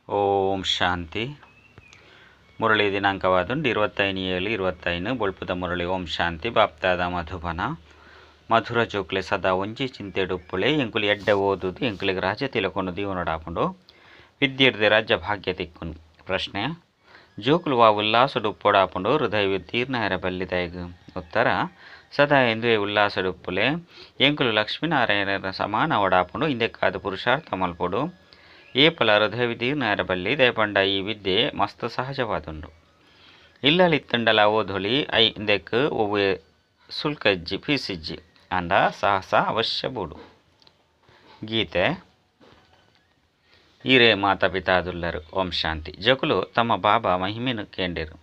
ಓಂ ಶಾಂತಿ. ಮುರಳಿ ದಿನಾಂಕವಾದುಂಡು 25/7/25 ಬೊಳ್ಪುದ ಮುರಳಿ. ಓಂ ಶಾಂತಿ. ಬಾಪ್ತಾದ ಮಧುಬನ ಮಧುರ ಜೋಕ್ಲೆ ಸದಾ ಒಂಜಿ ಚಿಂತೆಡುಪ್ಪುಳೆ ಎಂಕುಲು ಎಡ್ಡೆ ಓದುದು ಎಂಕುಲಿಗೆ ರಾಜ್ಯ ತಿಲಕೊಂಡು ದೀವನಡಾಪುಂಡು ವಿದ್ಯೆಡ್ದೆ ರಾಜ್ಯ ಭಾಗ್ಯ ತಿಕ್ಕುನು. ಪ್ರಶ್ನೆ: ಜೋಕುಲು ವಾ ಉಲ್ಲಾಸಡು ಉಪ್ಪೊಡಾಪುಂಡು ಹೃದಯ ವಿತೀರ್ಣ ಎರಬಲ್ಲಿದಾಯಗ. ಉತ್ತರ: ಸದಾ ಎಂದುವೆ ಉಲ್ಲಾಸಡುಪ್ಪುಲೆ ಎಂಕುಲು ಲಕ್ಷ್ಮೀನಾರಾಯಣರ ಸಮಾನ ಒಡಾಪುಂಡು ಇಂದೆಕ್ಕಾದ ಪುರುಷಾರ್ಥ ಮಲ್ಪೊಡು ಏಪಲ ಹೃದಯ ವಿತೀರ್ಣ ಎರಬಲ್ಲಿ ದಯಪಂಡ ಈ ವಿದ್ಯೆ ಮಸ್ತ್ ಸಹಜವಾದುಂಡು. ಇಲ್ಲಲಿತ್ತಂಡಲ ಓದೊಲಿ ಐ ಇಂದೆಕ್ ಒವ್ವೆ ಸುಲ್ಕಜ್ಜಿ ಫೀಸಿಜ್ಜಿ ಅಂಡ ಸಾಹಸ ಅವಶ್ಯ ಬೂಡು. ಗೀತೆ. ಈರೇ ಮಾತಾಪಿತಾದುಲ್ಲರು. ಓಂ ಶಾಂತಿ. ಜೋಕುಲು ತಮ್ಮ ಬಾಬಾ ಮಹಿಮೆನು ಕೇಂಡೆರು.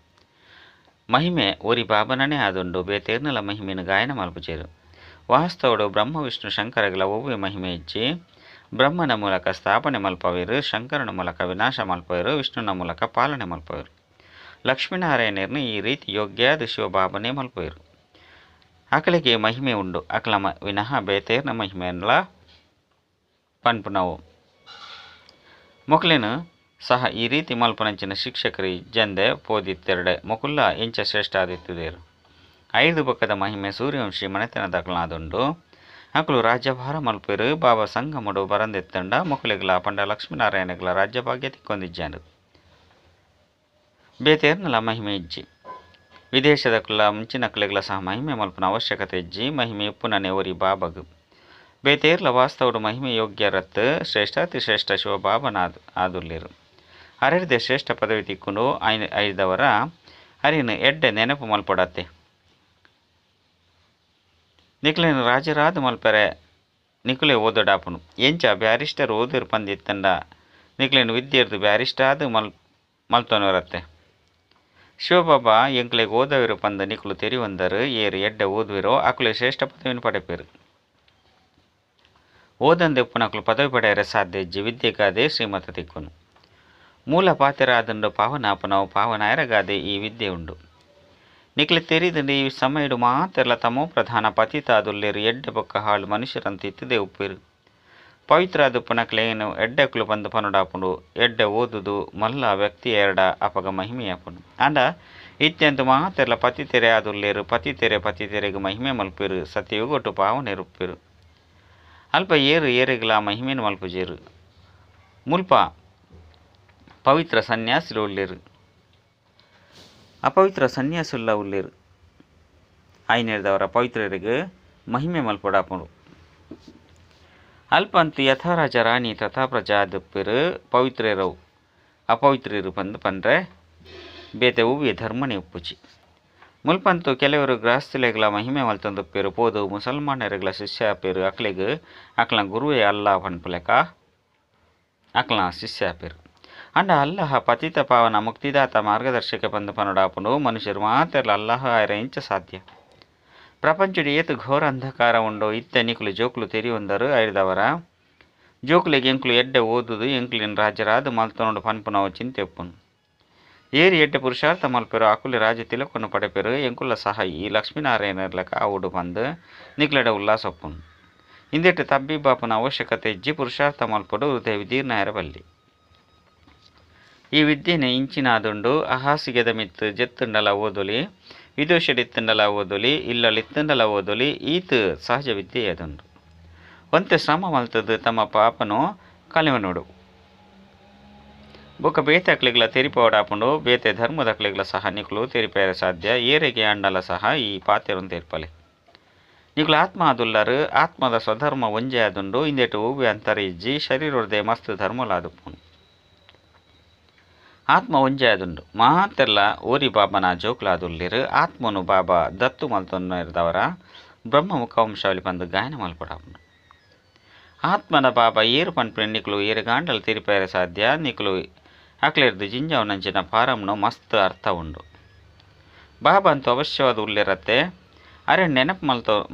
ಮಹಿಮೆ ಒರಿ ಬಾಬನನೇ ಆದುಂಡು ಬೇತೇರ್ನಲ ಮಹಿಮೆನು ಗಾಯನ ಮಲ್ಪುಜೆರು. ವಾಸ್ತವಡು ಬ್ರಹ್ಮ ವಿಷ್ಣು ಶಂಕರಗಳ ಒವ್ವೆ ಮಹಿಮೆ ಇಜ್ಜಿ ಬ್ರಹ್ಮನ ಮೂಲಕ ಸ್ಥಾಪನೆ ಮಲ್ಪವೆರು, ಶಂಕರನ ಮೂಲಕ ವಿನಾಶ ಮಲ್ಪವೆರು, ವಿಷ್ಣುನ ಮೂಲಕ ಪಾಲನೆ ಮಲ್ಪವೆರು. ಲಕ್ಷ್ಮೀನಾರಾಯಣರ್ನು ಈ ರೀತಿ ಯೋಗ್ಯಾದ ಶಿವಬಾಬನೇ ಮಲ್ಪವೆರು. ಅಕಲಿಗೆ ಮಹಿಮೆ ಉಂಡು ಅಕಲ ವಿನಃ ಬೇತೇರ್ನ ಮಹಿಮೆಯನ್ಲ ಪನ್ಪುನವು. ಮೊಕಲೇನು ಸಹ ಈ ರೀತಿ ಮಲ್ಪನಂಚಿನ ಶಿಕ್ಷಕರು ಇಜ್ಜಂದೆ ಪೋದಿತ್ತೆರಡೆ ಮೊಕುಲ್ಲ ಇಂಚ ಶ್ರೇಷ್ಠ ಆದಿತ್ತುದೇರು. 5 ಬೊಕ್ಕದ ಮಹಿಮೆ ಸೂರ್ಯವಂಶಿ ಮನೆತನದಕಲಾದುಂಡು ಅಕಲು ರಾಜ್ಯಭಾರ ಮಲ್ಪೆರು ಬಾಬಾ ಸಂಗಮಡು ಬರಂದೆತ್ತಂಡ ಮೊಕಲೆಗಳ ಪಂಡ ಲಕ್ಷ್ಮೀನಾರಾಯಣಗಳ ರಾಜ್ಯಭಾಗ್ಯ ತಿಕ್ಕೊಂದಿಜ್ಜಾನು. ಬೇತೇರ್ನಲ ಮಹಿಮೆ ಇಜ್ಜಿ ವಿದೇಶದಕುಲ ಮುಂಚಿನಕಲೆಗಳ ಸಹ ಮಹಿಮೆ ಮಲ್ಪನ ಅವಶ್ಯಕತೆ ಇಜ್ಜಿ ಮಹಿಮೆ ಉಪ್ಪುನನೆ ಒರಿ ಬಾಬಗು. ಬೇತೇರ್ಲ ವಾಸ್ತವಡು ಮಹಿಮೆ ಯೋಗ್ಯರತ್ ಶ್ರೇಷ್ಠಾತಿ ಶ್ರೇಷ್ಠ ಶಿವ ಬಾಬನಾದ ಆದುಲ್ಲೇರು. ಅರೆರ್ದೆ ಶ್ರೇಷ್ಠ ಪದವಿ ತಿಕ್ಕುಂಡು ಐದವರ ಅರಿನು ಎಡ್ಡೆ ನೆನಪು ಮಲ್ಪೊಡತ್ತೆ. ನಿಕ್ಲೇನು ರಾಜರಾದ ಮಲ್ಪೆರೆ ನಿಕುಲೆ ಓದೊಡಾಪುನು ಎಂಚ ಬ್ಯಾರಿಸ್ಟರ್ ಓದಿರು ಪಂದಿತ್ತಂಡ ನಿಕ್ಲೇನು ವಿದ್ಯೆರ್ದು ಬ್ಯಾರಿಸ್ಟಾದ ಮಲ್ತೊನವರತ್ತೆ. ಶಿವಬಾಬಾ ಎಂಕ್ಲೆಗೆ ಓದವಿರು ಪಂದ ನಿಕುಲು ತೆರಿವಂದರು ಏರು ಎಡ್ಡೆ ಓದುವಿರೋ ಅಕುಲೆ ಶ್ರೇಷ್ಠ ಪದವಿನ ಪಡೆಪೇರು. ಓದಂದೆ ಉಪ್ಪುನಕಲು ಪದವಿ ಪಡೆಯರೆ ಸಾಧ್ಯ ಇಜ್ಜಿ ವಿದ್ಯೆಗಾದೆ ಶ್ರೀಮತ ತಿಕ್ಕುನು. ಮೂಲ ಪಾತೆರಾದುಂಡು ಪಾವನಾಪನವು ಪಾವನಾಯರಗಾದೆ ಈ ವಿದ್ಯೆ ಉಂಡು. ನಿಕ್ಲೆ ತೆರಿದುಂಡು ಈ ಸಮಯಡು ಮಾತೆರ್ಲ ತಮೋ ಪ್ರಧಾನ ಪತಿತಾದುಲ್ಲೇರು ಎಡ್ಡೆ ಬೊಕ್ಕ ಹಾಳು ಮನುಷ್ಯರಂತ ಇತ್ತದೇ ಉಪ್ಪಿರು. ಪವಿತ್ರ ದುಪ್ಪುನಕ್ಲೇನು ಎಡ್ಡೆಕ್ಲು ಬಂದು ಪನುಡಾಪುಂಡು ಎಡ್ಡೆ ಓದುದು ಮಲ್ಲ ವ್ಯಕ್ತಿ ಎರಡ ಅಪಗ ಮಹಿಮೆಯಾಪುಂಡು ಅಂಡ ಇತ್ಯಂತು ಮಾತೆರ್ಲ ಪತಿ ತೆರೆ ಆದುಲ್ಲೇರು ಪತಿ ತೆರೆಗೆ ಮಹಿಮೆ ಮಲ್ಪಿರು ಸತ್ಯಯುಗೊಟ್ಟು ಪಾವನೆ ರುಪ್ಪಿರು. ಅಲ್ಪ ಏರಿಗಲ ಮಹಿಮೆನು ಮಲ್ಪುಜೇರು. ಮುಲ್ಪ ಪವಿತ್ರ ಸನ್ಯಾಸಿಲು ಉಳ್ಳೇರು ಅಪವಿತ್ರ ಸನ್ಯಾಸುಲ್ಲ ಉಳ್ಳೇರು. ಆಯ್ನೆರ್ದವರ ಪವಿತ್ರರಿಗೆ ಮಹಿಮೆ ಮಲ್ಪೊಡಾಪುಂಡು. ಅಲ್ಪಂತು ಯಥಾರಾಜ ರಾಣಿ ತಥಾ ಪ್ರಜಾ ದುಪ್ಪಿರು ಪವಿತ್ರರವು ಅಪವಿತ್ರರು ಪಂಡ್ರೆ ಬೇತೆ ಉವ್ವೆ ಧರ್ಮನೇ ಉಪ್ಪುಚಿ. ಮುಲ್ಪಂತು ಕೆಲವರು ಗೃಹಸ್ಥಿಲೆಗಳ ಮಹಿಮೆ ಮಲ್ತೊಂದುಪ್ಪೇರು ಪೋದು ಮುಸಲ್ಮಾನರುಗಳ ಶಿಷ್ಯ ಆಪೇರು ಅಕ್ಲೆಗ್ ಅಕ್ಲ ಗುರುವೇ ಅಲ್ಲಾ ಪನ್ಪುಲೆಕ ಅಕ್ಲ ಶಿಷ್ಯ ಆಪೇರು ಅಂಡ ಅಲ್ಲಹ ಪತಿತ ಪಾವನ ಮುಕ್ತಿದಾತ ಮಾರ್ಗದರ್ಶಕ ಪಂದು ಪನುಡಾಪುಂಡು ಮನುಷ್ಯರು ಮಾತೆರ್ಲ ಅಲ್ಲಹ ಆಯ್ರ ಇಂಚ ಸಾಧ್ಯ. ಪ್ರಪಂಚಡು ಏತು ಘೋರ ಅಂಧಕಾರ ಉಂಡು ಇತ್ತೆ ನಿಕುಲು ಜೋಕುಲು ತೆರಿಯೊಂದರು ಐದವರ ಜೋಕುಲಿಗೆ ಎಂಕುಲು ಎಡ್ಡೆ ಓದುದು ಎಂಕುಲಿನ ರಾಜರಾದ ಮಲ್ತೊನೋಡು ಪನ್ಪುನವು ಚಿಂತೆ ಉಪ್ಪುನು. ಏರಿ ಎಡ್ಡೆ ಪುರುಷಾರ್ಥ ಮಲ್ಪೆರು ಅಕುಲಿ ರಾಜ ತಿಲಕೊಂಡು ಪಡೆಪೆರು ಎಂಕುಲ ಸಹ ಈ ಲಕ್ಷ್ಮೀನಾರಾಯಣರ್ಲಕ ಆವುಡು ಬಂದು ನಿಕ್ಲೆಡ ಉಲ್ಲಾಸ ಒಪ್ಪುನು. ಇಂದೆಟ್ಟು ತಬ್ಬಿಬಾಪುನ ಅವಶ್ಯಕತೆ ಇಜ್ಜಿ ಪುರುಷಾರ್ಥ ಮಲ್ಪಡು ಹೃದಯ ವಿದೀರ್ಣ ಎರಬಲ್ಲಿ. ಈ ವಿದ್ಯೆನೆ ಇಂಚಿನಾದುಂಡು ಅಹಾಸಿಗೆದ ಮಿತ್ತು ಜೆತ್ತುಂಡಲ ಓದೊಲಿ ವಿದೋಷಡಿತ್ತುಂಡಲ ಓದೊಲಿ ಇಲ್ಲಲಿತ್ತುಂಡಲ ಓದೊಲಿ ಈತು ಸಹಜ ವಿದ್ಯೆಯದುಂಡು. ಒಂತೆ ಶ್ರಮ ಮಲ್ತದು ತಮ್ಮ ಪಾಪನು ಕಲೆವನೋಡು ಬೊಕ್ಕ ಬೇತೆ ಅಕ್ಲೆಗಳ ತೆರಿಪೋಡಾಪುಂಡು ಬೇತೆ ಧರ್ಮದ ಅಕ್ಲೆಗಳ ಸಹ ನಿಕುಲು ತೆರಿಪೇರ ಸಾಧ್ಯ ಏರೆಗೆ ಅಂಡಲ ಸಹ ಈ ಪಾತೆರನ್ನು ತೆರ್ಪಲೆ. ನಿಕುಲು ಆತ್ಮ ಆದುಲ್ಲರು ಆತ್ಮದ ಸ್ವಧರ್ಮ ಒಂಜೆ ಆದುಂಡು ಇಂದೆಟು ಹೂವೆ ಅಂತರ ಇಜ್ಜಿ ಶರೀರೊಡ್ದೆ ಮಸ್ತ್ ಧರ್ಮಲಾದುಪ್ಪುನು. ಆತ್ಮ ಒಂಜೆ ಆದುಂಡು ಮಾತೆರ್ಲ ಓರಿ ಬಾಬನ ಜೋಕುಲಾದುಲ್ಲೇರು ಆತ್ಮನು ಬಾಬಾ ದತ್ತು ಮಲ್ತೊನ್ನದವರ ಬ್ರಹ್ಮ ಮುಖವಂಶಾವಳಿ ಬಂದು ಗಾಯನ ಮಲ್ಪಡಾಪುಂಡು. ಆತ್ಮನ ಬಾಬಾ ಏರು ಪನ್ಪುನ ನಿಕುಲು ಏರುಗಾಂಡಲು ತಿರಿಪೇರ ಸಾಧ್ಯ ನಿಕುಲು ಅಕ್ಲೆರ್ದು ಜಿಂಜವನಂಚಿನ ಪಾರಮ್ನು ಮಸ್ತ್ ಅರ್ಥ ಉಂಡು. ಬಾಬಾ ಅಂತೂ ಅವಶ್ಯವಾದ ಉಲ್ಲೇರತ್ತೆ ಅರೆ ನೆನಪು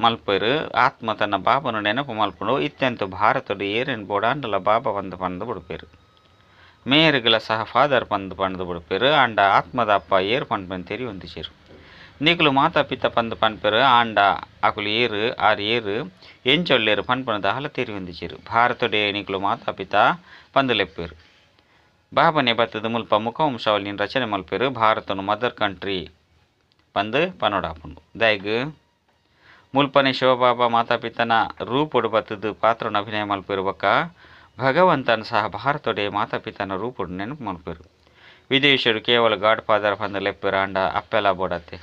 ಮಲ್ಪೇರು ಆತ್ಮ ತನ್ನ ಬಾಬನು ನೆನಪು ಮಲ್ಪುಂಡು ಇತ್ಯಂತು ಭಾರತಡು ಏರೇನು ಬೋಡಾಂಡಲ ಬಾಬಾ ಬಂದು ಪಂದು ಬಿಡ್ಪೇರು ಮೇಯರುಗಳ ಸಹ ಫಾದರ್ ಪಂದು ಪಂದು ಬಿಡ್ಪೇರು ಅಂಡ ಆತ್ಮದ ಅಪ್ಪ ಏರು ಪನ್ಪೆನ್ ತೆರಿ ಹೊಂದಿಸಿರು. ನಿಕುಲು ಮಾತಾ ಪಿತ ಪಂದು ಪನ್ಪೆರು ಆಂಡ ಅಕುಲು ಏರು ಆರು ಏರು ಎಂಚೊಲ್ಲೇರು ಪನ್ಪನದ ಹಲ ತೆರಿ ಹೊಂದಿಸಿರು. ಭಾರತಡೆ ನಿಕುಲು ಮಾತಾ ಪಿತ ಪಂದು ಲೆಪ್ಪೇರು ಬಾಬನೆ ಬತ್ತದ ಮುಲ್ಪ ಮುಖವಂಶಾವಳಿನ ರಚನೆ ಮಲ್ಪೇರು ಭಾರತನು ಮದರ್ ಕಂಟ್ರಿ ಪಂದು ಪನೋಡಾಪುಂಡು ದೈಗ್ ಮುಲ್ಪನೆ ಶಿವಬಾಬಾ ಮಾತಾಪಿತನ ರೂಪೊಡು ಬತ್ತದ ಪಾತ್ರನ ಅಭಿನಯ ಮಲ್ಪೇರು ಬೊಕ್ಕ ಭಗವಂತನ ಸಹ ಭಾರತೊಡೆ ಮಾತಾಪಿತನ ರೂಪೊಡು ನೆನಪು ಮಲ್ಪೇರು ವಿದೇಶರು ಕೇವಲ ಗಾಡ್ ಫಾದರ್ ಪಂದು ಲೆಪ್ಪೇರು ಅಂಡ ಅಪ್ಪೆಲ ಬೋಡತ್ತೆ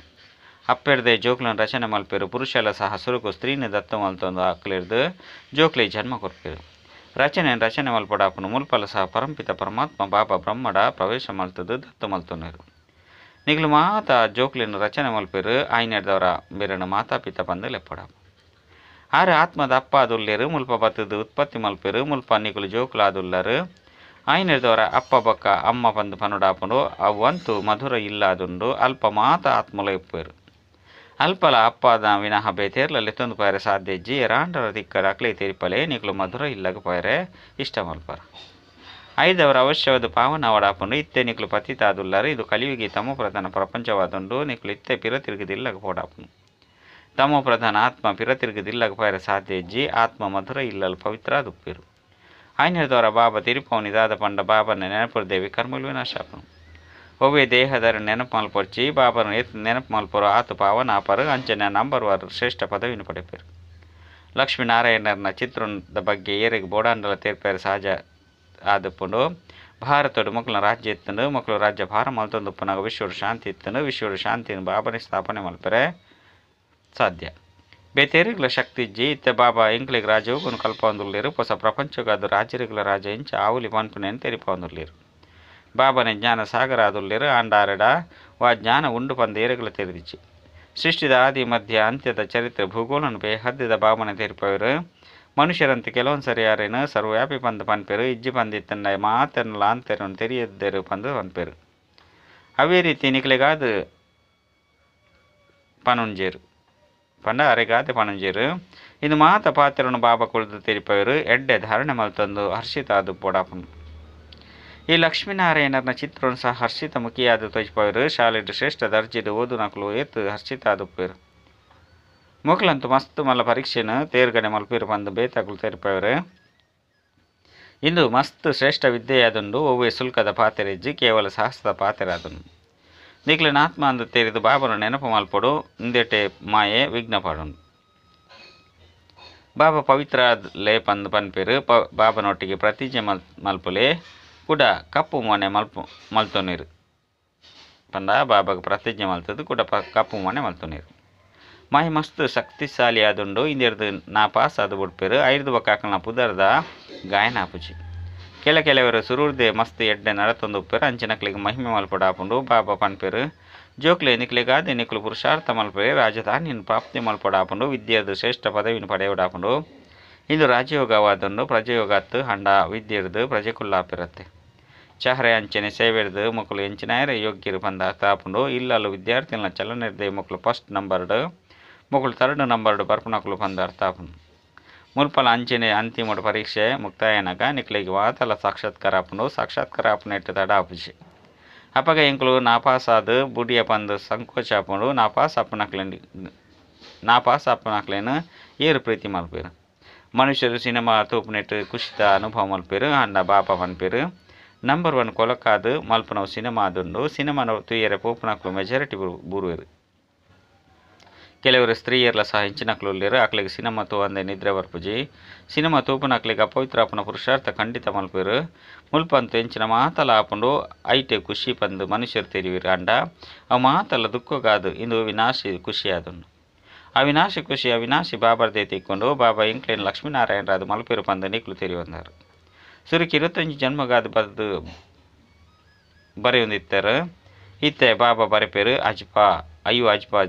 ಅಪ್ಪೆರ್ದೆ ಜೋಕ್ಲನ ರಚನೆ ಮಲ್ಪೇರು ಪುರುಷಲ ಸಹ ಸುರುಕು ಸ್ತ್ರೀನ ದತ್ತು ಮಲ್ತೊಂದು ಅಕ್ಲೆರ್ದು ಜೋಕ್ಲೆ ಜನ್ಮ ಕೊರ್ಪೇರು ರಚನೆ ಮಲ್ಪಡಾಪನು ಮುಲ್ಪಲ ಸಹ ಪರಂಪಿತ ಪರಮಾತ್ಮ ಬಾಬಾ ಬ್ರಹ್ಮಡ ಪ್ರವೇಶ ಮಲ್ತದು ದತ್ತು ಮಲ್ತೊನರು ನಿಗ್ಲು ಮಾತ ಜೋಕ್ಲಿನ ರಚನೆ ಮಲ್ಪೇರು ಆಯ್ನೆಡ್ದವರ ಬೇರೆನ ಮಾತಾಪಿತ ಪಂದು ಲೆಪ್ಪಡಾಪ ಆರು ಆತ್ಮದ ಅಪ್ಪ ಆದುಲ್ಲೇರು ಮುಲ್ಪ ಬತ್ತದು ಉತ್ಪತ್ತಿ ಮಲ್ಪೇರು ಮುಲ್ಪ ನಿಗುಲು ಜೋಕ್ಲಾದುಲ್ಲರು ಆಯ್ನೆಡ್ದವರ ಅಪ್ಪ ಬಕ್ಕ ಅಮ್ಮ ಪಂದು ಪನುಡಾಪನು ಅವಂತು ಮಧುರ ಇಲ್ಲಾದುಂಡು ಅಲ್ಪ ಮಾತ ಆತ್ಮಲ ಇಪ್ಪೇರು ಅಲ್ಪಲ ಅಪ್ಪಾದ ವಿನಃ ಬೇತೇರ್ಲಲ್ಲಿ ತಂದು ಪಾಯರೆ ಸಾಧ್ಯಜ್ಜಿ ಎರಾಂಡರ ದಿಕ್ಕರ ಅಕ್ಲೆ ತೀರ್ಪಲೆ ನಿಕ್ಲು ಮಧುರ ಇಲ್ಲಗ ಪಾಯರೆ ಇಷ್ಟ ಮಲ್ಪರ ಐದವರ ಅವಶ್ಯವಾದ ಪಾವನ ಅವಡಾಪುಂಡು ಇತ್ತೆ ನಿಕ್ಲು ಪತಿತಾದುಲ್ಲರು ಇದು ಕಲಿಯುಗಿ ತಮೋ ಪ್ರಧಾನ ಪ್ರಪಂಚವಾದುಂಡು ನಿಕ್ಲು ಇತ್ತೆ ಪಿರತಿರುಗದಿಲ್ಲಗ ಪೋಡಾಪುಂಡು ತಮೋ ಪ್ರಧಾನ ಆತ್ಮ ಪಿರತಿರುಗದಿಲ್ಲಗ ಪಾಯರೆ ಸಾಧ್ಯಜ್ಜಿ ಆತ್ಮ ಮಧುರ ಇಲ್ಲಲು ಪವಿತ್ರ ದುಪ್ಪಿರು ಆಯ್ನೆದವರ ಬಾಬಾ ತಿರುಪವನಿದಾದ ಪಂಡ ಬಾಬನ ನೆನಪುರ್ದೇವಿ ಕರ್ಮಲು ವಿನಾಶಾಪನು ಒವ್ವೆ ದೇಹದರ ನೆನಪು ಮಲ್ಪೊರ್ಚಿ ಬಾಬನ ನೆನಪು ಮಲ್ಪರು ಆತು ಪಾವನ ಆಪರು ಅಂಚನೆ ನಂಬರ್ ವಾರು ಶ್ರೇಷ್ಠ ಪದವಿನ ಪಡೆಪೇರು ಲಕ್ಷ್ಮೀನಾರಾಯಣರನ ಚಿತ್ರದ ಬಗ್ಗೆ ಏರಿಗೆ ಬೋಡಾಂಡಲ ತೇರ್ಪೇರು ಸಹಜ ಆದಪ್ಪುಂಡು ಭಾರತಡು ಮಕ್ಕಳ ರಾಜ್ಯ ಇತ್ತಂಡು ಮಕ್ಕಳು ರಾಜ್ಯ ಭಾರ ಮಲ್ತೊಂದುಪ್ಪನಾಗ ವಿಶ್ವಡು ಶಾಂತಿ ಇತ್ತಂಡು ವಿಶ್ವಡು ಶಾಂತಿಯನ್ನು ಬಾಬನೇ ಸ್ಥಾಪನೆ ಮಲ್ಪರೆ ಸಾಧ್ಯ ಬೇತೇರಿಗಳ ಶಕ್ತಿ ಇಜ್ಜಿ ಇತ್ತೆ ಬಾಬಾ ಎಂಕ್ಲಿಗೆ ರಾಜ್ಯವು ಕೊನು ಕಲ್ಪೊಂದುಲ್ಲೇರು ಹೊಸ ಪ್ರಪಂಚಗಾದ ರಾಜ್ಯರಿಗಳ ರಾಜ ಇಂಚ ಆವುಲಿ ಪನ್ಪುನೆಯನ್ನು ತೆರಿಪೊಂದುಲ್ಲೇರು ಬಾಬನೆ ಜ್ಞಾನ ಸಾಗರ ಆದುಲ್ಲೇರು ಆಂಡಾರಡ ವಾ ಜ್ಞಾನ ಉಂಡು ಪಂದ ಏರುಗಳ ತೆರೆದಿಚ್ಚಿ ಸೃಷ್ಟಿದ ಆದಿ ಮಧ್ಯ ಅಂತ್ಯದ ಚರಿತ್ರೆ ಭೂಗೋಳನು ಬೇಹದ್ದಿದ ಬಾಬನ ತೆರಿಪವರು ಮನುಷ್ಯರಂತೆ ಕೆಲವೊಂದು ಸರಿ ಯಾರೇನು ಸರ್ವವ್ಯಾಪಿ ಪಂದು ಪನ್ಪೇರು ಇಜ್ಜಿ ಪಂದಿತ್ತಂಡ ಮಾತೆರ್ನ ಲಾಂತೆರನ್ನು ತೆರೆಯದ್ದೇರು ಪಂದು ಪನ್ಪೇರು ಅವೇ ರೀತಿ ನಿಕ್ಲೆಗಾದ ಪನುಂಜೇರು ಪಂಡ ಅರೆಗಾದೆ ಪಣಂಜೇರು ಇದು ಮಾತ ಪಾತ್ರನು ಬಾಬಾ ಕುಳಿದು ತೆರಿಪವರು ಎಡ್ಡೆ ಧಾರಣೆ ಮಲ್ತಂದು ಹರ್ಷಿತ ಆದು ಪೋಡಾಪನು ಈ ಲಕ್ಷ್ಮೀನಾರಾಯಣರನ ಚಿತ್ರವನ್ನು ಸಹ ಹರ್ಷಿತ ಮುಖಿಯಾದ ತೋಚಿಪವರು ಶಾಲೆಡ್ ಶ್ರೇಷ್ಠ ದರ್ಜೆದು ಓದು ನಕಲು ಏತು ಹರ್ಷಿತ ಆದುಪ್ಪೇರು ಮೊಕ್ಲಂತೂ ಮಸ್ತ್ ಮಲ್ಲ ಪರೀಕ್ಷೆನ ತೇರ್ಗಡೆ ಮಲ್ಪೇರು ಬಂದು ಬೇತಾಕಲು ತೆರಿಪವರು ಇಂದು ಮಸ್ತ್ ಶ್ರೇಷ್ಠ ವಿದ್ಯೆಯಾದುಂಡು ಒವ್ವೆ ಸುಲ್ಕದ ಪಾತೆರೆಜ್ಜಿ ಕೇವಲ ಸಾಹಸದ ಪಾತೆರಾದನು ನಿಕ್ಲಿನ ಆತ್ಮ ಅಂದು ತೇರಿದು ಬಾಬನ ನೆನಪು ಮಲ್ಪಡು ಇಂದೆಟೆ ಮಾಯೆ ವಿಘ್ನ ಪಾಡುಂಡು ಬಾಬಾ ಪವಿತ್ರ ಲೇ ಪಂದು ಪನ್ಪೇರು ಬಾಬನೊಟ್ಟಿಗೆ ಪ್ರತಿಜ್ಞೆ ಮಲ್ಪುಲೆ ಕೂಡ ಕಪ್ಪು ಮೊನೆ ಮಲ್ತೊನೀರು ಪಂಡ ಬಾಬಾಗ ಪ್ರತಿಜ್ಞೆ ಮಲ್ತದು ಕೂಡ ಕಪ್ಪು ಮೊನೆ ಮಲ್ತೊನೀರು ಮಾಯಿ ಮಸ್ತ್ ಶಕ್ತಿಶಾಲಿ ಆದುಂಡು ಇಂದೆರ್ದು ನಾ ಪಾಸ್ ಆದು ಬಿಡ್ಪೇರು ಐದು ಬಕ್ಕಾಕಲ್ನ ಪುದರ್ದ ಗಾಯನ ಆಪುಜಿ ಕೆಲವರು ಸುರೂರ್ದೆ ಮಸ್ತ್ ಎಡ್ಡೆ ನಡತೊಂದು ಉಪ್ಪೇರು ಅಂಚಿನಕ್ಲಿಗೆ ಮಹಿಮೆ ಮಲ್ಪಡಾಪುಂಡು ಬಾಬಾ ಪನ್ಪೇರು ಜೋಕ್ಲೆ ನಿಕ್ಲಿಗಾದೆ ನಿಕ್ಲು ಪುರುಷಾರ್ಥ ಮಲ್ಪೇರು ರಾಜಧಾನಿಯನ್ನು ಪ್ರಾಪ್ತಿ ಮಲ್ಪಡಾಪುಂಡು ವಿದ್ಯೆದು ಶ್ರೇಷ್ಠ ಪದವಿನ ಪಡೆಯಡಾಪುಂಡು ಇಂದು ರಾಜಯೋಗವಾದುಂಡು ಪ್ರಜೆಯೋಗತ್ತು ಹಂಡ ವಿದ್ಯೆರ್ದು ಪ್ರಜೆಕುಲ್ಲಾಪಿರತ್ತೆ ಚಹರೆ ಅಂಚನೆ ಸೇವೆರ್ದು ಮಕ್ಕಳು ಎಂಚಿನಾಯರ ಯೋಗ್ಯರು ಬಂದ ತಾಪುಂಡು ಇಲ್ಲಲು ವಿದ್ಯಾರ್ಥಿಗಳ ಚಲನೆರ್ದೆ ಮಕ್ಕಳು ಫಸ್ಟ್ ನಂಬರ್ಡು ಮಕ್ಕಳು ಥರ್ಡ್ ನಂಬರ್ಡು ಬರ್ಪುನಕಲು ಬಂದ ಅರ್ಥಾಪುಂಡು ಮುಲ್ಪಲ ಅಂಚನೆ ಅಂತಿಮ ಪರೀಕ್ಷೆ ಮುಕ್ತಾಯನಾಗ ನಿಕ್ಲಿಗೆ ವಾತಲ ಸಾಕ್ಷಾತ್ಕಾರ ಆಪುಂಡು ಇಟ್ಟು ತಡ ಆಪುಜಿ ಅಪ್ಪಗ ಎಂಕ್ಲು ನಾಪಾಸಾದು ಬುಡಿಯ ಪಂದು ಸಂಕೋಚ ಆಪುಂಡು ನಾಪಾಸ್ ಅಪ್ಪನಕ್ಲೇನು ಏರು ಪ್ರೀತಿ ಮಲ್ಪೇರು ಮನುಷ್ಯರು ಸಿನಿಮಾ ತೂಪುನೆಟ್ಟು ಖುಷಿತ ಅನುಭವ ಮಲ್ಪೇರು ಅಂಡ ಬಾಪ ಪನ್ಪೇರು ನಂಬರ್ 1 ಕೊಲಕಾದು ಮಲ್ಪನವು ಸಿನಿಮಾದುಂಡು ಸಿನಿಮಾನ ತುಯ್ಯರೆ ಪೋಪುನಕ್ಲು ಮೆಜಾರಿಟಿ ಬೂರುವೆರು ಕೆಲವರು ಸ್ತ್ರೀಯರ್ಲ ಸಹ ಹೆಂಚಿನಕ್ಲು ಉಳ್ಳೇರು ಅಕ್ಲಿಗೆ ಸಿನಿಮಾ ತೂವಂದೆ ನಿದ್ರೆ ಬರ್ಪುಜಿ ಸಿನಿಮಾ ತೂಪುನಕ್ಲಿಗೆ ಅಪವಿತ್ರ ಆಪುನ ಪುರುಷಾರ್ಥ ಖಂಡಿತ ಮಲ್ಪೇರು ಮುಲ್ಪಂತು ಹೆಂಚಿನ ಮಾತಲ ಆಪುಂಡು ಐಟೆ ಖುಷಿ ಪಂದು ಮನುಷ್ಯರು ತೆರಿವಿರು ಅಂಡ ಅವು ಮಾತಲ್ಲ ದುಃಖಗಾದು ಇಂದು ವಿನಾಶಿ ಖುಷಿ ಆದುಂಡು ಅವಿನಾಶಿ ಬಾಬರ್ದೇ ತಿಕ್ಕೊಂಡು ಬಾಬಾ ಎಂಕ್ಲೇನು ಲಕ್ಷ್ಮೀನಾರಾಯಣರಾದು ಮಲ್ಪೇರು ಪಂದು ನಿಕ್ಲು ತೆರಿವಂದಾರು ಸುರುಕಿ 25 ಜನ್ಮಗಾದ ಬರೆದು ಬರೆಯೊಂದಿತ್ತರು ಇತ್ತೆ ಬಾಬಾ ಬರೆಪೇರು ಅಜ್ಪಾ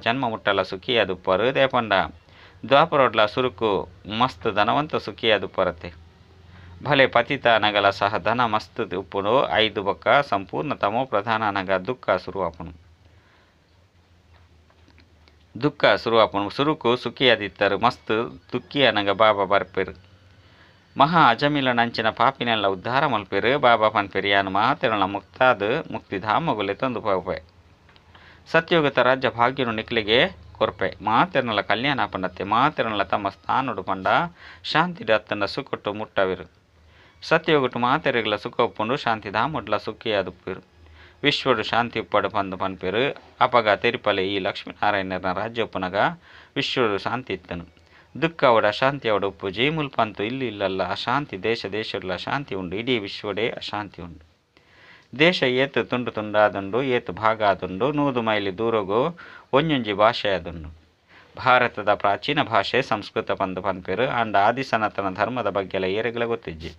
ಜನ್ಮ ಮುಟ್ಟಲ ಸುಖಿಯಾದುಪ್ಪರು ದೇಪಂಡ ದ್ವಾಪರೋಡ್ಲ ಸುರುಕು ಮಸ್ತ್ ಧನವಂತ ಸುಖಿಯಾದುಪ್ಪರತ್ತೆ ಭಲೆ ಪತಿತ ನಗಲ ಸಹ ಧನ ಮಸ್ತ್ ಉಪ್ಪುಡು 5 ಬಕ್ಕ ಸಂಪೂರ್ಣ ತಮೋ ಪ್ರಧಾನ ನಗ ದುಃಖ ಶುರುವಾಪುನು ಸುರುಕು ಸುಖಿಯಾದಿತ್ತರು ಮಸ್ತ್ ದುಃಖಿಯ ನಗ ಬಾಬಾ ಬರ್ಪೇರು ಮಹಾ ಅಜಮಿಲ ನಂಚಿನ ಪಾಪಿನೆಲ್ಲ ಉದ್ಧಾರ ಮಲ್ಪೇರು ಬಾಬಾ ಪನ್ಪೇರು ಯಾನು ಮಾತೆರಳ ಮುಕ್ತಾದು ಮುಕ್ತಿಧಾಮಗುಲೆ ತಂದು ಪೋಪೆ ಸತ್ಯೋಗತ ರಾಜ್ಯ ಭಾಗ್ಯನು ನಿಕ್ಲಿಗೆ ಕೊರ್ಪೆ ಮಾತೆರನಲ ಕಲ್ಯಾಣ ಪಂಡತ್ತೆ ಮಾತೆರನಲ ತಮ್ಮ ಸ್ಥಾನಡು ಪಂಡ ಶಾಂತಿಡ ಅತ್ತಂಡ ಸುಕೊಟ್ಟು ಮುಟ್ಟವಿರು ಸತ್ಯೋಗುಟ್ಟು ಮಾತೆರೆಗಳ ಸುಖ ಉಪ್ಪುಂಡು ಶಾಂತಿ ಧಾಮೊಡ್ಲ ಸುಖಿಯಾದುಪ್ಪೇರು ವಿಶ್ವಡು ಶಾಂತಿ ಉಪ್ಪಡು ಪಂದು ಪನ್ಪೇರು ಅಪಗ ತೆರಿಪಲೆ ಈ ಲಕ್ಷ್ಮೀನಾರಾಯಣರ ರಾಜ್ಯ ಉಪ್ಪುನಗ ವಿಶ್ವಡು ಶಾಂತಿ ಇತ್ತನು ದುಃಖ ಅವಡ ಅಶಾಂತಿ ಅವಡ ಉಪ್ಪುಜಿ ಮುಲ್ಪಂತು ಇಲ್ಲಿ ಇಲ್ಲಲ್ಲ ಅಶಾಂತಿ ದೇಶಗಳ ಅಶಾಂತಿ ಉಂಡು ಇಡೀ ವಿಶ್ವಡೇ ಅಶಾಂತಿ ಉಂಡು ದೇಶ ಏತು ತುಂಡು ತುಂಡಾದುಂಡು ಏತು ಭಾಗ ಆದುಂಡು 100 ಮೈಲಿ ದೂರಗೋ ಒಂಜೊಂಜಿ ಭಾಷೆ ಆದುಂಡು ಭಾರತದ ಪ್ರಾಚೀನ ಭಾಷೆ ಸಂಸ್ಕೃತ ಪಂದು ಪನ್ಪೇರು ಅಂಡ ಆದಿ ಸನಾತನ ಧರ್ಮದ ಬಗ್ಗೆಲ್ಲ ಏರೆಗಳ ಗೊತ್ತಿಜ್ಜಿ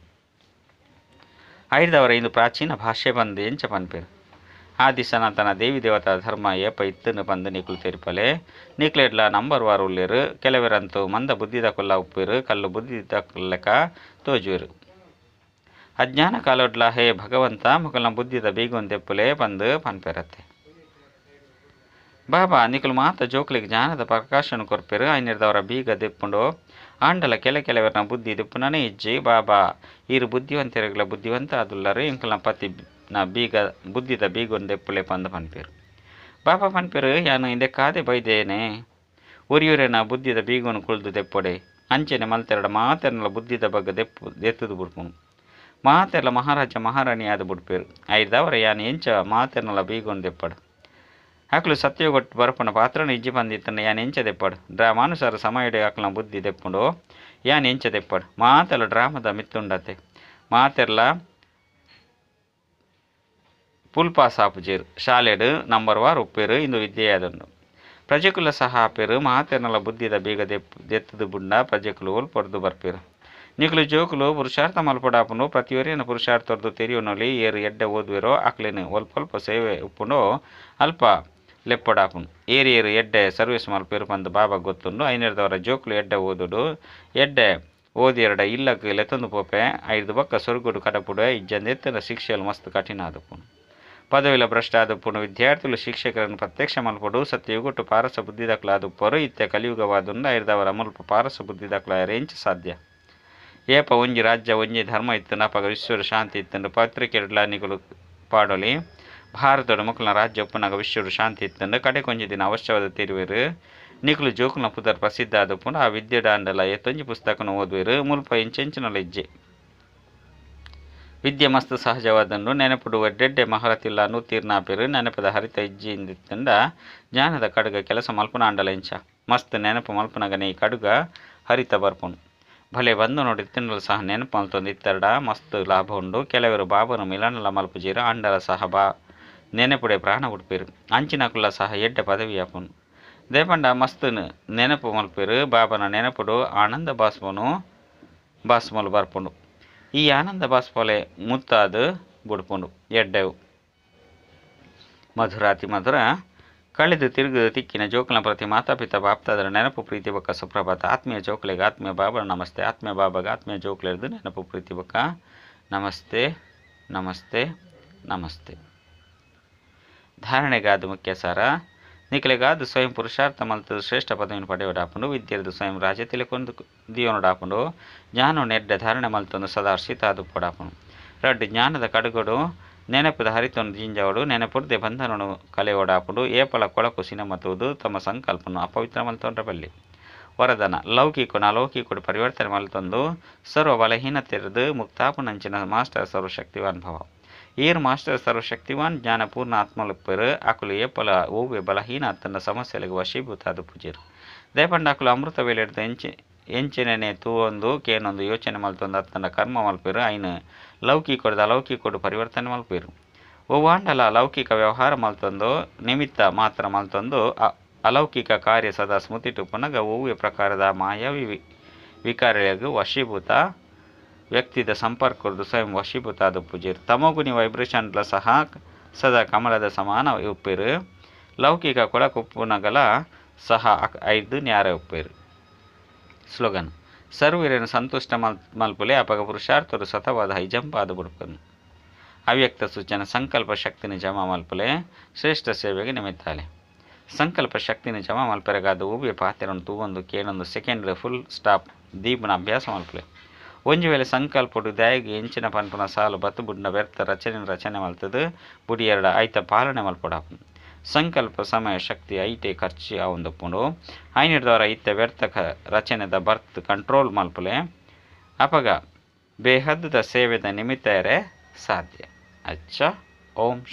ಐದವರ ಇಂದು ಪ್ರಾಚೀನ ಭಾಷೆ ಬಂದು ಎಂಚ ಪನ್ಪೇರು ಆದಿ ಸನಾತನ ದೇವಿ ದೇವತಾ ಧರ್ಮ ಏಪ ಇತ್ತನ್ನು ಬಂದು ನಿಕ್ಲು ತೆರಿಪಲೆ ನಿಕ್ಲೆಡ್ಲ ನಂಬರ್ ವಾರು ಉಳ್ಳೇರು ಕೆಲವರಂತೂ ಮಂದ ಬುದ್ಧಿದ ಕೊಲ್ಲ ಉಪ್ಪೇರು ಕಲ್ಲು ಬುದ್ಧಿದ ಕೊಲ್ಲಕ ತೋಜುವೆರು ಅಜ್ಞಾನ ಕಾಲೊಡ್ಲ ಹೇ ಭಗವಂತ ಮುಕಲ್ನ ಬುದ್ಧಿದ ಬೀಗೊಂದೆಪ್ಪುಲೆ ಬಂದು ಪನ್ಪೇರತ್ತೆ ಬಾಬಾ ನಿಕಲು ಮಾತ ಜೋಕ್ಲಿಗೆ ಜ್ಞಾನದ ಪ್ರಕಾಶನ ಕೊರ್ಪೇರು ಐನಿರ್ದವರ ಬೀಗ ದೆಪ್ಪುಂಡು ಆಂಡಲ ಕೆಲವರನ ಬುದ್ಧಿ ದೆಪ್ಪುನನೇ ಇಜ್ಜಿ ಬಾಬಾ ಈರು ಬುದ್ಧಿವಂತರಿಗಳ ಬುದ್ಧಿವಂತ ಅದುಲ್ಲರು ಇಂಕಲ್ನ ಪತಿ ನಾ ಬೀಗ ಬುದ್ಧಿದ ಬೀಗೊಂದೆಪ್ಪುಲೆ ಪಂದು ಪನ್ಪೇರು ಬಾಬಾ ಪನ್ಪೇರು ಯಾನು ಹಿಂದೆ ಕಾದೆ ಬೈದೇನೆ ಉರಿಯೂರೇನ ಬುದ್ಧಿದ ಬೀಗೋನು ಕುಳ್ದು ದೆಪ್ಪೊಡೆ ಅಂಚೆನೆ ಮಲ್ತೆರಡ ಮಾತೆರ್ನಲ ಬುದ್ಧಿದ ಬಗ್ಗೆ ದೆತ್ತದು ಬಿಡ್ಪುನು ಮಾತೆರ್ಲ ಮಹಾರಾಜ ಮಹಾರಾಣಿ ಆದ ಬಿಡ್ಪೇರು ಐದವರ ಯಾನು ಎಂಚ ಮಾತೆರ್ನಲ ಬೀಗೊಂದು ದೆಪ್ಪಡು ಆಕಲು ಸತ್ಯೋಗೊಟ್ಟು ಬರ್ಪನ ಪಾತ್ರನ ಇಜ್ಜಿ ಬಂದಿತ್ತನ ಯಾನ್ ಎಂಚ ದೆಪ್ಪಡು ಡ್ರಾಮಾನುಸಾರ ಸಮಯಡೆ ಆಕಲ ಬುದ್ಧಿ ದೆಪ್ಪುಂಡು ಯಾನ್ ಎಂಚ ದೆಪ್ಪಡು ಮಾತೆಲ್ಲ ಡ್ರಾಮದ ಮಿತ್ತುಂಡತೆ ಮಾತೆರ್ಲ ಫುಲ್ ಪಾಸ್ ಆಪುಜೇರು ಶಾಲೆಡು ನಂಬರ್ ವಾರ್ ಉಪ್ಪೇರು ಇಂದು ವಿದ್ಯೆಯಾದುಂಡು ಪ್ರಜೆಕುಲ ಸಹ ಆಪೇರು ಮಾತೆರ್ನಲ ಬುದ್ಧಿದ ಬೀಗ ದೆತ್ತದು ಬುಂಡ ಪ್ರಜೆಕುಲು ಒಲ್ಪೊರ್ದು ಬರ್ಪೇರು ನಿಕಲು ಜೋಕುಲು ಪುರುಷಾರ್ಥ ಮಲ್ಪಡಾಪುಂಡು ಪ್ರತಿಯೊರಿಯನ ಪುರುಷಾರ್ಥರ್ದು ತೆರಿಯೋನಲ್ಲಿ ಏರು ಎಡ್ಡೆ ಓದುವೆರೋ ಆಕ್ಲೇನು ಒಲ್ಪ ಸೇವೆ ಉಪ್ಪುಂಡು ಅಲ್ಪ ಲೆಪ್ಪಡಾಪುಂಡು ಏರು ಎಡ್ಡೆ ಸರ್ವಿಸ್ ಮಲ್ಪೇರು ಪಂದು ಬಾಬಾ ಗೊತ್ತುಂಡು ಐನಿರ್ದವರ ಜೋಕುಲು ಎಡ್ಡೆ ಓದುಡು ಎಡ್ಡೆ ಓದಿ ಎರಡ ಇಲ್ಲಕ್ಕೆ ಲೆತ್ತೊಂದು ಪೋಪೆ 5 ಬಕ್ಕ ಸೊರ್ಗುಡು ಕಡಪುಡು ಇಜ್ಜಂದೆತ್ತನ ಶಿಕ್ಷೆಯಲ್ಲಿ ಮಸ್ತ್ ಕಠಿಣ ಆದುಪುಂಡು ಪದವಿಲ ಭ್ರಷ್ಟ ಆದುಪುಂಡು ವಿದ್ಯಾರ್ಥಿಗಳು ಶಿಕ್ಷಕರನ್ನು ಪ್ರತ್ಯಕ್ಷ ಮಲ್ಪಡು ಸತ್ಯಯುಗುಟ್ಟು ಪಾರಸ ಬುದ್ಧಿದಕ್ಲಾದುಪ್ಪರು ಇತ್ತೆ ಕಲಿಯುಗವಾದುಂಡು ಐರ್ದವರ ಮುಲ್ಪ ಪಾರಸ ಬುದ್ಧಿದಕ್ಲ ರೇಂಚ ಸಾಧ್ಯ ಏಪ ಒಂಜಿ ರಾಜ್ಯ ಒಂಜಿ ಧರ್ಮ ಇತ್ತನ ಅಪಗ ವಿಶ್ವದ ಶಾಂತಿ ಇತ್ತಂಡು ಪತ್ರಿಕೆಡ್ಲಾನಿಗಳು ಪಾಡೊಲಿ ಭಾರತದ ಮಕ್ಕಳ ರಾಜ್ಯ ಒಪ್ಪನಾಗ ವಿಶ್ವದ ಶಾಂತಿ ಇತ್ತಂಡು ಕಡೆ ಕೊಂಜಿ ದಿನ ಅವಶ್ಯವಾದ ತಿರುವೆರು ನಿಕಲು ಜೋಕುಲ ಪುದರ್ ಪ್ರಸಿದ್ಧ ಆದಪ್ಪುಂಡು ಆ ವಿದ್ಯೆ ದಾಂಡಲ ಎತ್ತೊಂಜಿ ಪುಸ್ತಕನ ಓದುವೆರು ಮುಲ್ಪ ಇಂಚೆಂಚಿನಲ ಇಜ್ಜೆ ವಿದ್ಯೆ ಮಸ್ತ್ ಸಹಜವಾದಂಡು ನೆನಪುಡು ಡೆಡ್ಡೆ ಮಹರತಿಲ್ಲ ನೂತೀರ್ನಾಪೇರು ನೆನಪದ ಹರಿತ ಇಜ್ಜಿಂದಿತ್ತಂಡ ಜ್ಞಾನದ ಕಡುಗ ಕೆಲಸ ಮಲ್ಪನ ಆಂಡಲ ಇಂಚ ಮಸ್ತ್ ನೆನಪು ಮಲ್ಪನಗನೆ ಈ ಕಡುಗ ಹರಿತ ಬರ್ಪುಂಡು ಭಲೆ ಬಂದು ನೋಡಿ ತಿನ್ನಲು ಸಹ ನೆನಪು ಮಲ್ತೊಂದು ಇತ್ತರಡ ಮಸ್ತ್ ಲಾಭ ಉಂಡು ಕೆಲವರು ಬಾಬನು ಮಿಲನಲ ಮಲ್ಪುಜೀರು ಅಂಡಲ ಸಹ ನೆನಪುಡೆ ಪ್ರಾಣ ಉಡ್ಪೇರು ಅಂಚಿನಕುಲ್ಲ ಸಹ ಎಡ್ಡೆ ಪದವಿ ಆಪುನು ದೇಪಂಡ ಮಸ್ತ್ ನೆನಪು ಮಲ್ಪೇರು ಬಾಬನ ನೆನಪುಡು ಆನಂದ ಬಾಸ್ಮಲು ಬರ್ಪುಂಡು ಈ ಆನಂದ ಬಾಸ್ಪೊಲೆ ಮುತ್ತಾದು ಬುಡ್ಪುಂಡು ಎಡ್ಡೆವು ಮಧುರಾತಿ ಮಧುರ ಕಳೆದು ತಿರುಗದು ತಿಕ್ಕಿನ ಜೋಕುಲ ಪ್ರತಿ ಮಾತಾಪಿತ ಬಾಪ್ತಾದರ ನೆನಪು ಪ್ರೀತಿ ಬಕ್ಕ ಸುಪ್ರಭಾತ ಆತ್ಮೀಯ ಜೋಕುಲೆಗೆ ಆತ್ಮೀಯ ಬಾಬಾ ನಮಸ್ತೆ ಆತ್ಮೀಯ ಬಾಬಾಗ ಆತ್ಮೀಯ ಜೋಕುಲೆದು ನೆನಪು ಪ್ರೀತಿ ಬಕ್ಕ ನಮಸ್ತೆ ನಮಸ್ತೆ ನಮಸ್ತೆ ಧಾರಣೆಗಾದು ಮುಖ್ಯ ಸಾರ ನಿಖಲೆಗಾದು ಸ್ವಯಂ ಪುರುಷಾರ್ಥ ಮಲ್ತದು ಶ್ರೇಷ್ಠ ಪದವಿಯನ್ನು ಪಡೆಯೋಡಾಪುಂಡು ವಿದ್ಯೆರದು ಸ್ವಯಂ ರಾಜ್ಯ ತಿಳ್ಕೊಂಡು ದಿಯೋನೋಡಾಪುಂಡು ಜ್ಞಾನ ನೆಡ್ಡೆ ಧಾರಣೆ ಮಲ್ತೊಂದು ಸದಾ ಹರ್ಷಿತಾದು ಪಡಾಪುಂಡು ರಡ್ಡು ಜ್ಞಾನದ ಕಡುಗಡು ನೆನಪದ ಹರಿತೊಂದು ಜಿಂಜವಡು ನೆನಪುರ್ದೆ ಬಂಧನನು ಕಲೆಯೋಡಾಪುಂಡು ಏಪಲ ಕೊಳಕು ಸಿನಮತುವುದು ತಮ್ಮ ಸಂಕಲ್ಪನು ಅಪವಿತ್ರ ಮಲ್ತೊಂಡ್ರ ಬಲ್ಲಿ ವರದನ ಲೌಕಿಕನ ಅಲೌಕಿಕ ಪರಿವರ್ತನೆ ಮಲ್ತೊಂದು ಸರ್ವ ಬಲಹೀನತೆರದು ಮುಕ್ತಾಪುನಂಚಿನ ಮಾಸ್ಟರ್ ಸರ್ವಶಕ್ತಿವಾನ್ ಭವ ಏರು ಮಾಸ್ಟರ್ ಸರ್ವಶಕ್ತಿವಾನ್ ಜ್ಞಾನಪೂರ್ಣ ಆತ್ಮಲುಪ್ಪರು ಆಕುಲು ಏಪಲ ಓವೆ ಬಲಹೀನ ತನ್ನ ಸಮಸ್ಯೆಗಳಿಗೆ ವಶೀಭೂತಾದು ಪೂಜೆರು ದಯಪಂಡ ಅಮೃತ ವೇಳೆಡ್ದು ಎಂಚಿನೇ ತೂವೊಂದು ಕೇನೊಂದು ಯೋಚನೆ ಮಲ್ತೊಂದು ತನ್ನ ಕರ್ಮ ಮಲ್ಪೇರು ಐನು ಲೌಕಿಕೊಡ್ದು ಅಲೌಕಿಕೊಡು ಪರಿವರ್ತನೆ ಮಲ್ಪೇರು ಓವಾಂಡಲ ಲೌಕಿಕ ವ್ಯವಹಾರ ಮಲ್ತೊಂದು ನಿಮಿತ್ತ ಮಾತ್ರ ಮಲ್ತೊಂದು ಅಲೌಕಿಕ ಕಾರ್ಯ ಸದಾ ಸ್ಮೃತಿಟು ಪುನಗ ಓವೆ ಪ್ರಕಾರದ ಮಾಯಾವಿ ವಿಕಾರಗಳಿಗೂ ವಶೀಭೂತ ವ್ಯಕ್ತಿದ ಸಂಪರ್ಕದ್ದು ಸ್ವಯಂ ವಶೀಭೂತ ಆದ ಪೂಜೆರು ತಮೋಗುಣಿ ವೈಬ್ರೇಷನ್ಲ ಸಹ ಸದಾ ಕಮಲದ ಸಮಾನ ಉಪ್ಪೇರು ಲೌಕಿಕ ಕೊಳಕುಪ್ಪುನಗಲ ಸಹ 5 ನ್ಯಾರ ಉಪ್ಪೇರು ಸ್ಲೋಗನ್ ಸರ್ವೀರನು ಸಂತುಷ್ಟ ಮಲ್ಪುಲೆ ಅಪಗ ಪುರುಷಾರ್ಥರು ಸತವಾದ ಹೈಜಂಪಾದ ಬುಡ್ಪನು ಅವ್ಯಕ್ತ ಸೂಚನೆ ಸಂಕಲ್ಪ ಶಕ್ತಿನಿ ಜಮಾ ಮಲ್ಪುಲೆ ಶ್ರೇಷ್ಠ ಸೇವೆಗೆ ನಿಮಿತ್ತಾಲೆ ಸಂಕಲ್ಪ ಶಕ್ತಿನಿ ಜಮಾ ಮಲ್ಪೆರಗಾದ ಹೂವೆ ಪಾತ್ರೆಯನ್ನು ತೂವೊಂದು ಕೇಳೊಂದು ಸೆಕೆಂಡ್ ಫುಲ್ ಸ್ಟಾಪ್ ದೀಪನ ಅಭ್ಯಾಸ ಮಲ್ಪುಲೆ ಒಂಜಿ ವೇಳೆ ಸಂಕಲ್ಪಡು ದಯಗೆ ಎಂಚಿನ ಪನ್ಪುನ ಸಾಲು ಬತ್ತು ಬುಡ್ನ ವ್ಯರ್ಥ ರಚನೆ ಮಲ್ತದು ಬುಡಿ ಎರಡು ಐತ ಪಾಲನೆ ಮಲ್ಪಡಾಪುಂಡು ಸಂಕಲ್ಪ ಸಮಯ ಶಕ್ತಿ ಐಟೆ ಖರ್ಚು ಆವೊಂದಪ್ಪುಂಡು ಐನಿಡ್ದವರ ಇತ್ತ ವ್ಯರ್ಥ ರಚನೆದ ಬರ್ತ್ ಕಂಟ್ರೋಲ್ ಮಲ್ಪುಲೆ ಅಪಗ ಬೇಹದ್ದ ಸೇವೆದ ನಿಮಿತ್ತ ಸಾಧ್ಯ. ಅಚ್ಚ ಓಂ